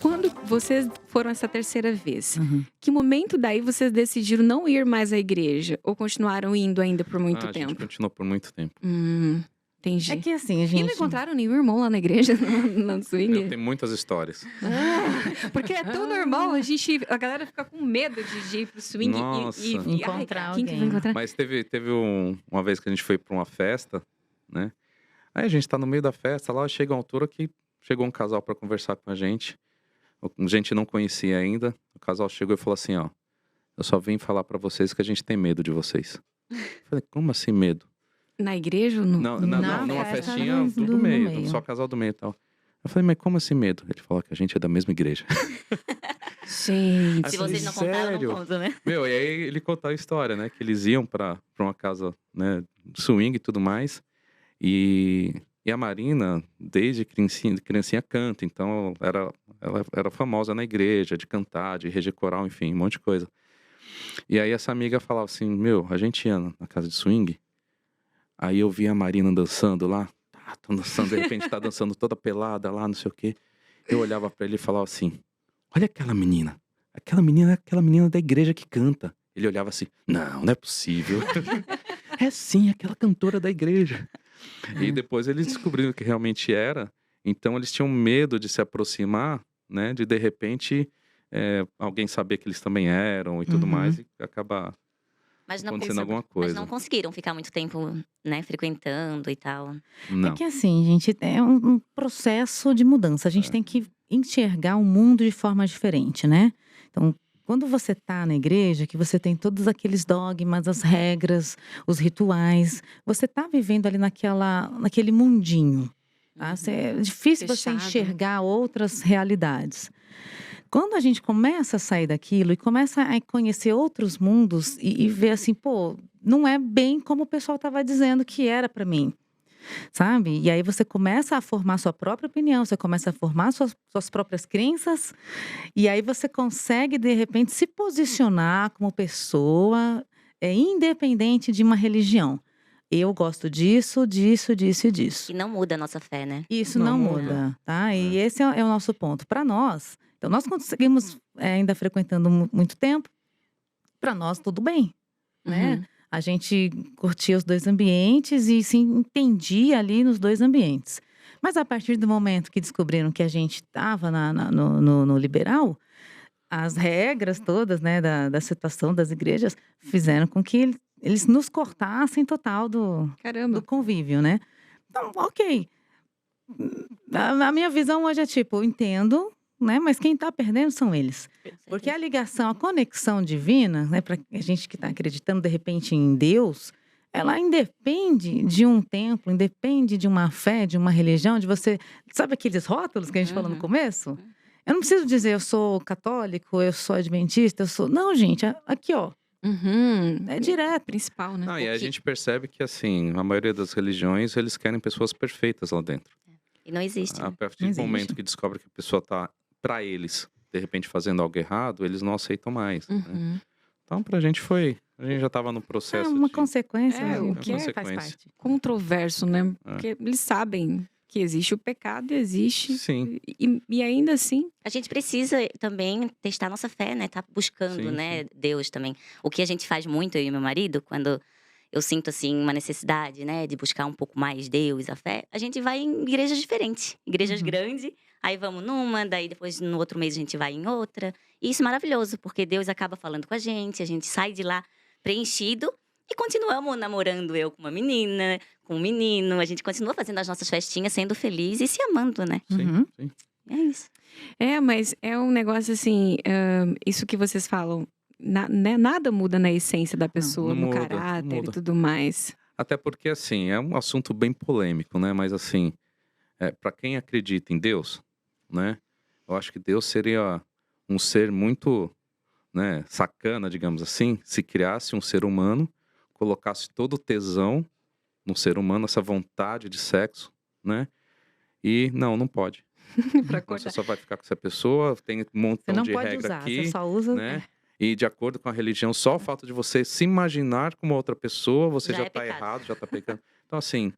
Quando vocês foram essa terceira vez, Uhum. que momento daí vocês decidiram não ir mais à igreja? Ou continuaram indo ainda por muito A gente tempo? continuou por muito tempo. É Entendi. que assim, a E não gente... encontraram nenhum irmão lá na igreja, no Eu swing? tenho muitas histórias. Porque é tão normal, a galera fica com medo de ir pro swing Nossa. Encontrar quem que vai alguém. encontrar? Mas teve uma vez que a gente foi pra uma festa, né? Aí a gente tá no meio da festa, lá chega uma altura que chegou um casal pra conversar com a gente. A gente não conhecia ainda. O casal chegou e falou assim, ó. Eu só vim falar pra vocês que a gente tem medo de vocês. Eu falei, como assim medo? Na igreja ou no... Não, Na numa festa festinha do do meio, meio. só casal do meio e tal. Eu falei, mas como assim medo? Ele falou que a gente é da mesma igreja. Gente, Se Eu falei, vocês não contaram, "Sério?" não conta, né? Meu, e aí ele contou a história, né? Que eles iam pra uma casa, né, swing e tudo mais. E a Marina, desde criancinha canta. Então, ela era famosa na igreja, de cantar, de reger coral, enfim, um monte de coisa. E aí essa amiga falava assim, meu, a gente ia na casa de swing. Aí eu via a Marina dançando lá. Tá dançando, de repente tá dançando toda pelada lá, não sei o quê. Eu olhava pra ele e falava assim, olha aquela menina. Aquela menina é aquela menina da igreja que canta. Ele olhava assim, não é possível. É sim, aquela cantora da igreja. E depois eles descobriram que realmente era. Então eles tinham medo de se aproximar, né? De repente alguém saber que eles também eram e tudo Uhum. mais. E acabar Mas não, acontecendo alguma mas coisa. não conseguiram ficar muito tempo, né, frequentando e tal. É Não. que assim, gente, é um processo de mudança. A gente tem que enxergar o mundo de forma diferente, né? Então, quando você tá na igreja, que você tem todos aqueles dogmas, as regras, os rituais, você tá vivendo ali naquele mundinho, tá? É difícil você Fechado. enxergar outras realidades. Quando a gente começa a sair daquilo e começa a conhecer outros mundos e ver assim, pô, não é bem como o pessoal estava dizendo que era para mim, sabe? E aí você começa a formar sua própria opinião, você começa a formar suas próprias crenças, e aí você consegue, de repente, se posicionar como pessoa, independente de uma religião. Eu gosto disso, disso, disso e disso. E não muda a nossa fé, né? Isso Não não muda. muda, tá? E esse é o nosso ponto. Para nós, então nós conseguimos ainda frequentando muito tempo, para nós tudo bem, né? Uhum. A gente curtia os dois ambientes e se entendia ali nos dois ambientes. Mas a partir do momento que descobriram que a gente estava no liberal, as regras todas, né, da situação das igrejas fizeram com que eles nos cortassem total do Caramba. convívio, né? Então, ok. A minha visão hoje é tipo, eu entendo, né? Mas quem tá perdendo são eles. Porque a ligação, a conexão divina, né? Para a gente que está acreditando de repente em Deus, ela independe de um templo, independe de uma fé, de uma religião, de você. Sabe aqueles rótulos que a gente falou no começo? Eu não preciso dizer eu sou católico, eu sou adventista, eu sou. Não, gente, aqui, ó. Uhum. É direto. Principal, né? Não, e a gente percebe que, assim, a maioria das religiões, eles querem pessoas perfeitas lá dentro. E não existe. A né? partir Não do momento existe. que descobre que a pessoa tá, pra eles, de repente fazendo algo errado, eles não aceitam mais. Né? Uhum. Então, pra gente a gente já tava no É processo uma de... consequência, É, o né, que faz consequência. parte. Controverso, né? Porque eles sabem que existe o pecado, existe. Sim, E ainda assim, A gente precisa também testar nossa fé, né? Tá buscando, Sim, né? Deus também. O que a gente faz muito, eu e meu marido, quando eu sinto, assim, uma necessidade, né? De buscar um pouco mais Deus, a fé. A gente vai em igrejas diferentes. Igrejas grandes. Aí vamos numa, daí depois no outro mês a gente vai em outra. E isso é maravilhoso, porque Deus acaba falando com a gente sai de lá preenchido. E continuamos namorando, eu com uma menina, com um menino. A gente continua fazendo as nossas festinhas, sendo feliz e se amando, né? sim, Uhum. sim. É isso. mas é um negócio assim, isso que vocês falam, né, nada muda na essência da pessoa, não no muda, não caráter e muda. tudo mais. Até porque, assim, é um assunto bem polêmico, né? Mas, assim, para quem acredita em Deus, né? Eu acho que Deus seria um ser muito, né, sacana, digamos assim, se criasse um ser humano, colocasse todo o tesão no ser humano, essa vontade de sexo, né? E não pode. Pra Então, você acordar. só vai ficar com essa pessoa, tem um Você montão não de pode regra usar, você aqui, só usa. né? E de acordo com a religião, só o fato de você se imaginar como outra pessoa, você Já já é tá pecado. errado, já tá pecando. Então, assim,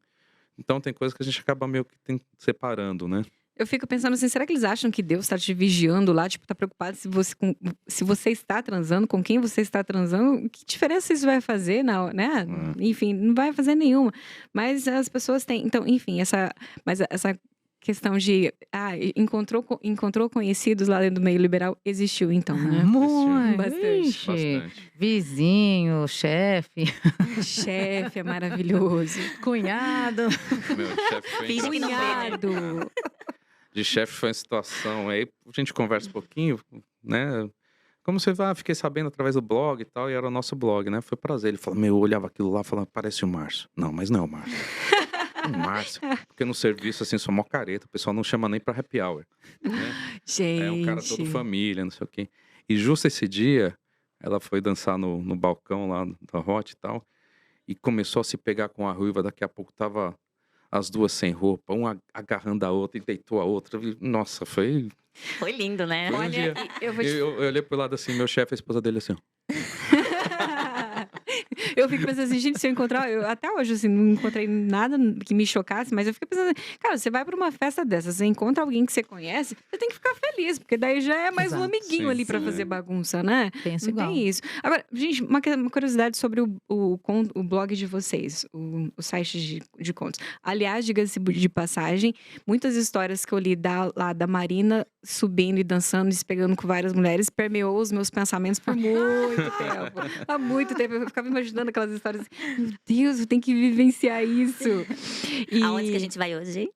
tem coisas que a gente acaba meio que separando, né? Eu fico pensando assim, será que eles acham que Deus tá te vigiando lá? Tipo, tá preocupado se você está transando, com quem você está transando? Que diferença isso vai fazer, né? Enfim, não vai fazer nenhuma. Mas as pessoas têm... Então, enfim, essa questão de... encontrou conhecidos lá dentro do meio liberal, existiu então, né? Muito. Bastante. Ixi, vizinho, chefe, Chefe é maravilhoso. cunhado. Meu chefe foi Finge que não vê, né? Cunhado. De chefe foi uma situação. Aí a gente conversa um pouquinho, né? Como você vai, fiquei sabendo através do blog e tal, e era o nosso blog, né? Foi prazer. Ele falou, eu olhava aquilo lá e falava, parece o Márcio. Não, mas não é o Márcio. O Márcio. Porque no serviço, assim, sou mó careta, o pessoal não chama nem pra happy hour. Né? Gente. É um cara todo família, não sei o quê. E justo esse dia, ela foi dançar no balcão lá da Hot e tal, e começou a se pegar com a ruiva, daqui a pouco tava as duas sem roupa, uma agarrando a outra e deitou a outra. Nossa, foi... Foi lindo, né? Foi um Olha, dia. eu vou te... Eu olhei pro lado assim, meu chefe e a esposa dele assim, ó. Eu fico pensando assim, gente, se eu encontrar... até hoje, assim, não encontrei nada que me chocasse, mas eu fico pensando, cara, você vai pra uma festa dessa, você encontra alguém que você conhece, você tem que ficar feliz, porque daí já é mais um Exato. amiguinho Sim, ali pra sim. fazer bagunça, né? Penso Não igual. tem isso. Agora, gente, uma curiosidade sobre o blog de vocês, o site de contos. Aliás, diga-se de passagem, muitas histórias que eu li lá da Marina subindo e dançando e se pegando com várias mulheres permeou os meus pensamentos por muito tempo. Há muito tempo. Eu ficava imaginando aquelas histórias assim, meu Deus, eu tenho que vivenciar isso. E... Aonde que a gente vai hoje?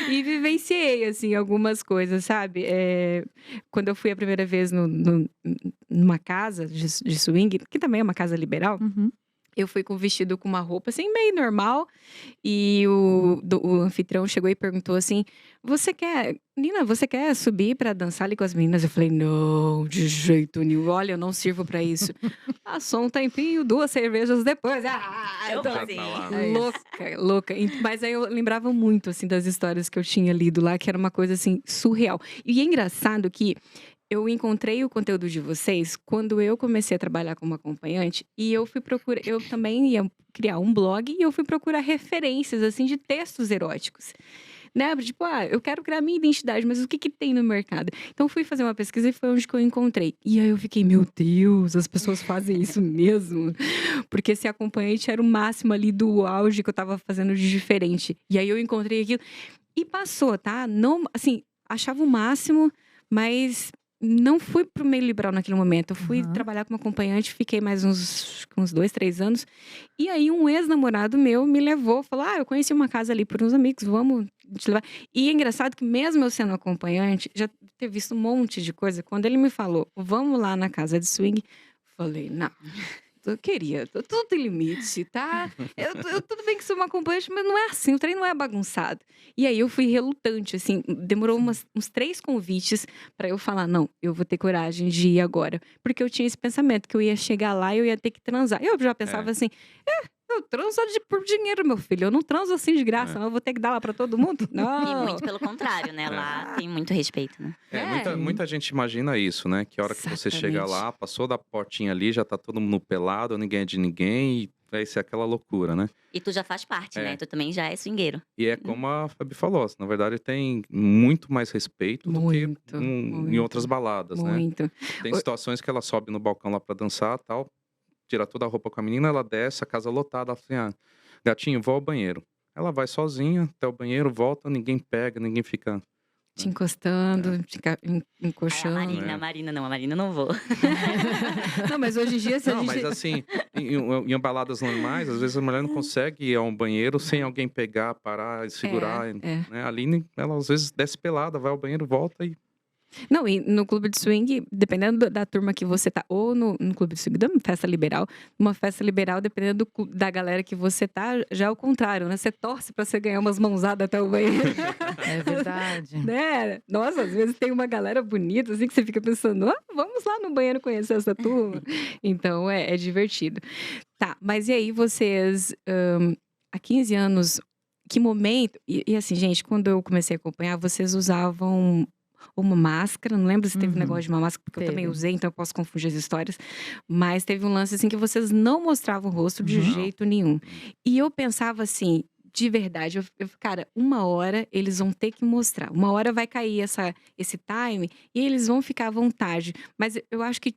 E vivenciei, assim, algumas coisas, sabe? Quando eu fui a primeira vez numa casa de swing, que também é uma casa liberal, Uhum. eu fui com vestido com uma roupa, assim, meio normal. E o anfitrião chegou e perguntou assim, Nina, você quer subir pra dançar ali com as meninas? Eu falei, não, de jeito nenhum. Olha, eu não sirvo pra isso. Passou um tempinho, 2 cervejas depois. Eu Então, Já fazia. tá lá. louca. Mas aí eu lembrava muito, assim, das histórias que eu tinha lido lá, que era uma coisa, assim, surreal. E é engraçado que eu encontrei o conteúdo de vocês quando eu comecei a trabalhar como acompanhante e eu também ia criar um blog e eu fui procurar referências, assim, de textos eróticos. Né? Tipo, eu quero criar minha identidade, mas o que tem no mercado? Então, fui fazer uma pesquisa e foi onde que eu encontrei. E aí eu fiquei, meu Deus, as pessoas fazem isso mesmo? Porque esse acompanhante era o máximo ali do auge que eu tava fazendo de diferente. E aí eu encontrei aquilo e passou, tá? Não, assim, achava o máximo, mas não fui pro meio liberal naquele momento. Eu fui trabalhar como acompanhante, fiquei mais uns 2, 3 anos. E aí um ex-namorado meu me levou, falou, eu conheci uma casa ali por uns amigos, vamos te levar. E é engraçado que mesmo eu sendo acompanhante, já ter visto um monte de coisa. Quando ele me falou, vamos lá na casa de swing, falei, não... Eu queria, tudo tem limite, tá? Eu tudo bem que sou uma acompanhante, mas não é assim, o trem não é bagunçado. E aí eu fui relutante, assim, demorou uns 3 convites pra eu falar, não, eu vou ter coragem de ir agora. Porque eu tinha esse pensamento, que eu ia chegar lá e eu ia ter que transar. Eu já pensava assim, eu transo por dinheiro, meu filho, eu não transo assim de graça, não, eu vou ter que dar lá pra todo mundo? E Não. muito pelo contrário, né? Lá tem muito respeito, né? Muita gente imagina isso, né? Que a hora que você chega Exatamente. lá, passou da portinha ali, já tá todo mundo pelado, ninguém é de ninguém, e vai ser aquela loucura, né? E tu já faz parte, É. né? Tu também já é swingueiro. E é como a Fabi falou, na verdade tem muito mais respeito do que Muito, em muito, outras baladas, né? muito. Tem situações que ela sobe no balcão lá pra dançar e tal, tira toda a roupa com a menina, ela desce, a casa lotada, ela fala assim, gatinho, vou ao banheiro. Ela vai sozinha até o banheiro, volta, ninguém pega, ninguém fica... Te encostando, te Aí encoxando. a Marina não vou. Não, mas hoje em dia, se a Não, gente... mas assim, em baladas normais, às vezes a mulher não consegue ir a um banheiro sem alguém pegar, parar e segurar. Né? A Aline, ela às vezes desce pelada, vai ao banheiro, volta e... Não, e no clube de swing, dependendo da turma que você tá, ou no clube de swing, da festa liberal, uma festa liberal, dependendo da galera que você tá, já é o contrário, né? Você torce pra você ganhar umas mãozadas até o banheiro. É verdade. Né? Nossa, às vezes tem uma galera bonita, assim, que você fica pensando, vamos lá no banheiro conhecer essa turma. Então, é divertido. Tá, mas e aí vocês, há 15 anos, que momento... E assim, gente, quando eu comecei a acompanhar, vocês usavam... uma máscara, não lembro se teve um negócio de uma máscara, porque eu também usei, então eu posso confundir as histórias. Mas teve um lance assim que vocês não mostravam o rosto de jeito nenhum. E eu pensava assim, de verdade, cara, uma hora eles vão ter que mostrar. Uma hora vai cair esse time e eles vão ficar à vontade. Mas eu acho que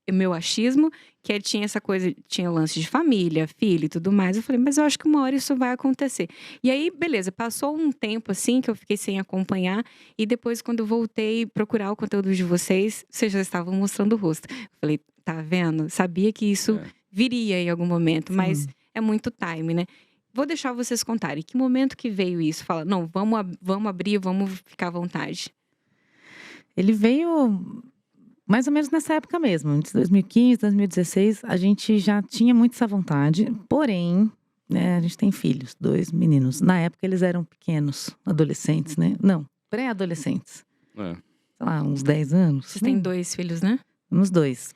o meu achismo, que tinha essa coisa, tinha lance de família, filho e tudo mais. Eu falei, mas eu acho que uma hora isso vai acontecer. E aí, beleza, passou um tempo assim que eu fiquei sem acompanhar. E depois, quando eu voltei procurar o conteúdo de vocês já estavam mostrando o rosto. Eu falei, tá vendo? Sabia que isso É. viria em algum momento, mas Sim. é muito time, né? Vou deixar vocês contarem. Que momento que veio isso? Fala, não, vamos abrir, vamos ficar à vontade. Ele veio mais ou menos nessa época mesmo, entre 2015, 2016, a gente já tinha muito essa vontade, porém, né, a gente tem filhos, 2 meninos. Na época eles eram pequenos, adolescentes, né? Não, pré-adolescentes. É. Sei lá, uns 10 anos. Vocês têm 2 filhos, né? Uns 2.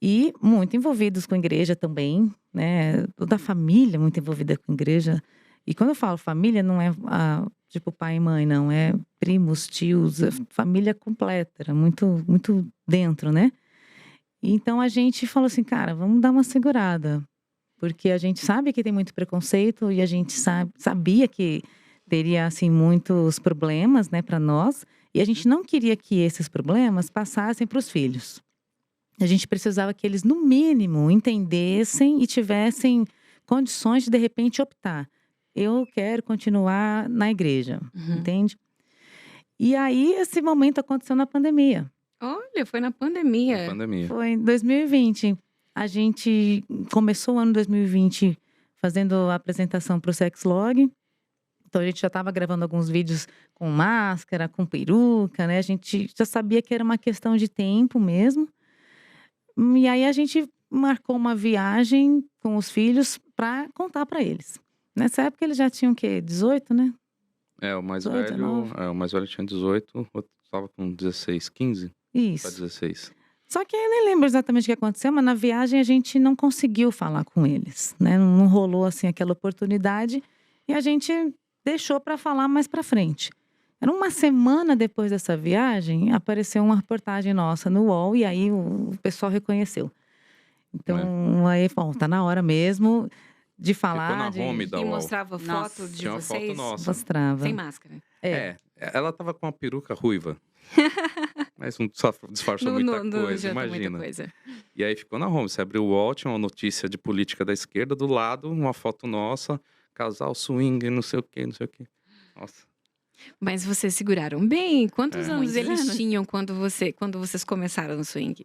E muito envolvidos com a igreja também, né? Toda a família muito envolvida com a igreja. E quando eu falo família, não é tipo pai e mãe, não. É primos, tios, família completa. Era muito, muito dentro, né? Então a gente falou assim, cara, vamos dar uma segurada. Porque a gente sabe que tem muito preconceito e a gente sabia que teria, assim, muitos problemas, né, para nós. E a gente não queria que esses problemas passassem para os filhos. A gente precisava que eles, no mínimo, entendessem e tivessem condições de repente, optar. Eu quero continuar na igreja, entende? E aí, esse momento aconteceu na pandemia. Olha, foi na pandemia. Na pandemia. Foi em 2020. A gente começou o ano 2020 fazendo a apresentação para o Sexlog. Então, a gente já estava gravando alguns vídeos com máscara, com peruca, né? A gente já sabia que era uma questão de tempo mesmo. E aí a gente marcou uma viagem com os filhos para contar para eles. Nessa época eles já tinham o quê? 18, né? É, o mais 18, velho, 19. o mais velho tinha 18, o outro estava com 16, 15 para Isso. 16. Só que eu nem lembro exatamente o que aconteceu, mas na viagem a gente não conseguiu falar com eles, né? Não rolou assim aquela oportunidade e a gente deixou para falar mais para frente. Era uma semana depois dessa viagem, apareceu uma reportagem nossa no UOL e aí o pessoal reconheceu. Então, aí, bom, tá na hora mesmo de falar. Ficou na home da E UOL. mostrava Nossa, foto de Tinha uma vocês foto nossa. Mostrava. sem máscara. Ela tava com uma peruca ruiva. Mas não disfarçou muita coisa, adianta imagina. muita coisa. E aí ficou na home. Você abriu o UOL, tinha uma notícia de política da esquerda, do lado, uma foto nossa, casal swing, não sei o quê, não sei o quê. Nossa. Mas vocês seguraram bem? Quantos anos Muitos eles anos. tinham quando vocês começaram no swing?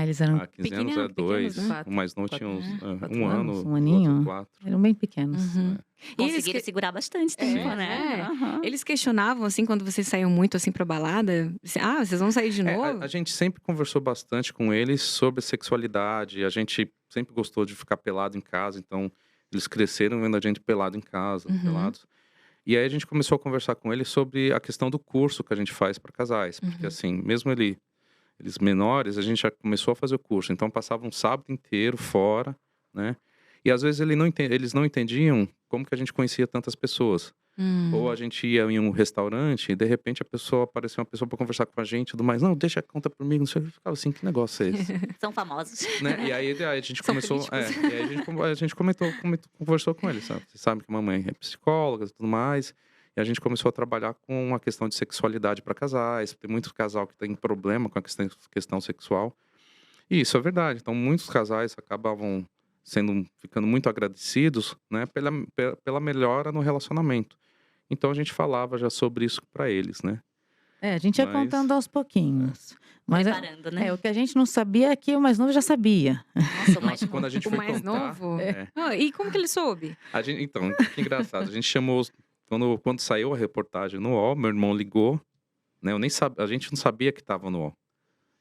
Eles eram, 15 anos é pequenos, 2, né? o mais novo tinha uns 4 um anos, ano, um o aninho. outro 4. eram bem pequenos. Uhum. E eles Conseguiram segurar bastante tempo, É, né? Aham. Eles questionavam, assim, quando vocês saíam muito, assim, pra balada? Assim, vocês vão sair de novo? A gente sempre conversou bastante com eles sobre sexualidade. A gente sempre gostou de ficar pelado em casa, então eles cresceram vendo a gente pelado em casa, pelados. E aí a gente começou a conversar com eles sobre a questão do curso que a gente faz para casais, porque assim, mesmo eles menores, a gente já começou a fazer o curso, então passava um sábado inteiro fora, né? E às vezes eles não entendiam como que a gente conhecia tantas pessoas. Ou a gente ia em um restaurante e de repente apareceu uma pessoa para conversar com a gente e tudo mais. Não, deixa a conta por mim, não sei o que. Ficava assim, que negócio é esse? São famosos. Né? E aí a gente São começou. políticos. E aí a gente conversou com eles, sabe? Você sabe que a mamãe é psicóloga e tudo mais. E a gente começou a trabalhar com a questão de sexualidade para casais. Tem muito casal que tem problema com a questão sexual. E isso é verdade. Então, muitos casais acabavam ficando muito agradecidos, né, pela melhora no relacionamento. Então a gente falava já sobre isso para eles, né? A gente ia Mas- contando aos pouquinhos. Mas Preparando, né? o que a gente não sabia é que o mais novo já sabia. Nossa, Nossa, quando a gente O foi mais contar, novo? é. E como que ele soube? Então, que engraçado. A gente chamou quando saiu a reportagem no UOL, meu irmão ligou, né? A gente não sabia que estava no UOL.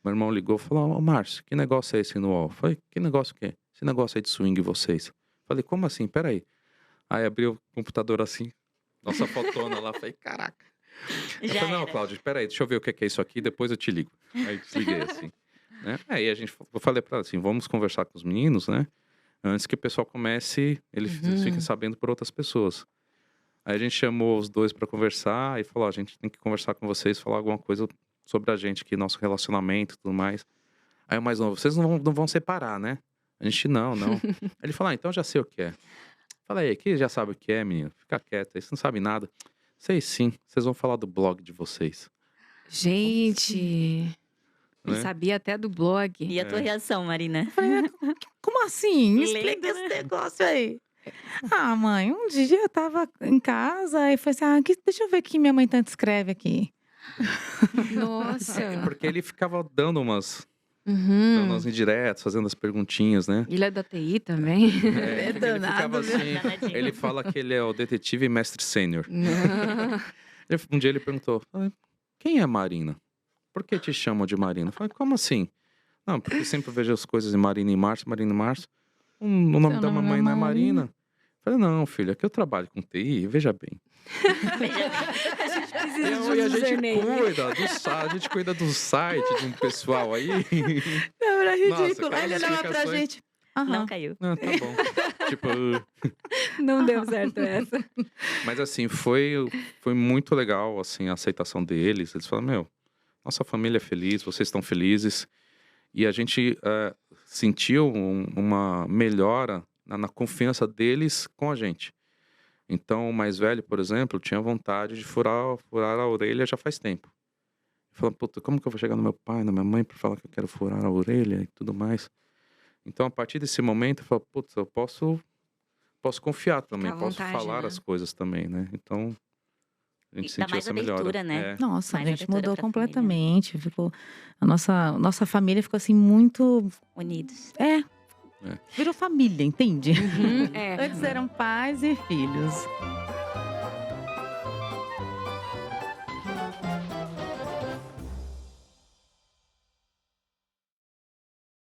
Meu irmão ligou e falou: "Ô, Márcio, que negócio é esse no UOL?" Eu falei: "Que negócio que é? Esse negócio aí de swing vocês?" Falei: "Como assim? Peraí." Aí abriu o computador assim, nossa fotona lá, falei: "Caraca." Eu Já falei: "Não, era. Cláudio, peraí, deixa eu ver o que é isso aqui, depois eu te ligo." Aí desliguei assim, né? Aí eu falei pra ela assim: "Vamos conversar com os meninos, né? Antes que o pessoal comece, eles fiquem sabendo por outras pessoas." Aí a gente chamou os dois pra conversar e falou: "Ó, a gente tem que conversar com vocês, falar alguma coisa sobre a gente aqui, nosso relacionamento e tudo mais." Aí o mais novo: "Vocês não vão separar, né?" A gente: Não. Aí ele falou: "Então já sei o que é." Falei, aqui já sabe o que é, menino. Fica quieto aí, você não sabe nada. Sei sim, vocês vão falar do blog de vocês. Gente, ele Né? sabia até do blog. E a tua reação, Marina? Eu falei, como assim? Me Lendo, explica esse né? negócio aí. Ah, mãe, um dia eu tava em casa e falei assim, deixa eu ver o que minha mãe tanto escreve aqui. Nossa. Porque ele ficava dando umas Uhum. indiretas, fazendo as perguntinhas, né? Ele é da TI também? É, porque ele danado, ficava viu? assim, Danadinho. ele fala que ele é o detetive e mestre sênior. Não. Um dia ele perguntou, quem é Marina? Por que te chamam de Marina? Eu falei, como assim? Não, porque sempre vejo as coisas em Marina e Márcio. O nome Seu da nome mamãe é não é Marina. Marina. Eu falei, não, filho, aqui eu trabalho com TI, veja bem. Veja bem. A gente precisa E de a um gente username. cuida do site de um pessoal aí. Não, era Nossa, ridículo. aquelas Aí ele olhava pra explicações. gente. Aham. Não caiu. Não, tá bom. Tipo, Não deu certo essa. mas assim, foi muito legal, assim, a aceitação deles. Eles falaram, meu, nossa família é feliz, vocês estão felizes. E a gente sentiu uma melhora na confiança deles com a gente. Então, o mais velho, por exemplo, tinha vontade de furar a orelha já faz tempo. Falando, puta, como que eu vou chegar no meu pai, na minha mãe, pra falar que eu quero furar a orelha e tudo mais? Então, a partir desse momento, eu falo, putz, eu posso confiar também, Ficar à posso vontade, falar né? as coisas também, né? Então, a gente E dá sentiu mais essa melhora. abertura, né? É. Nossa, a Mais gente abertura mudou pra família, né? completamente. Ficou, a nossa família ficou assim muito. Unidos. Virou família, entende? Uhum, é. Antes eram pais e filhos.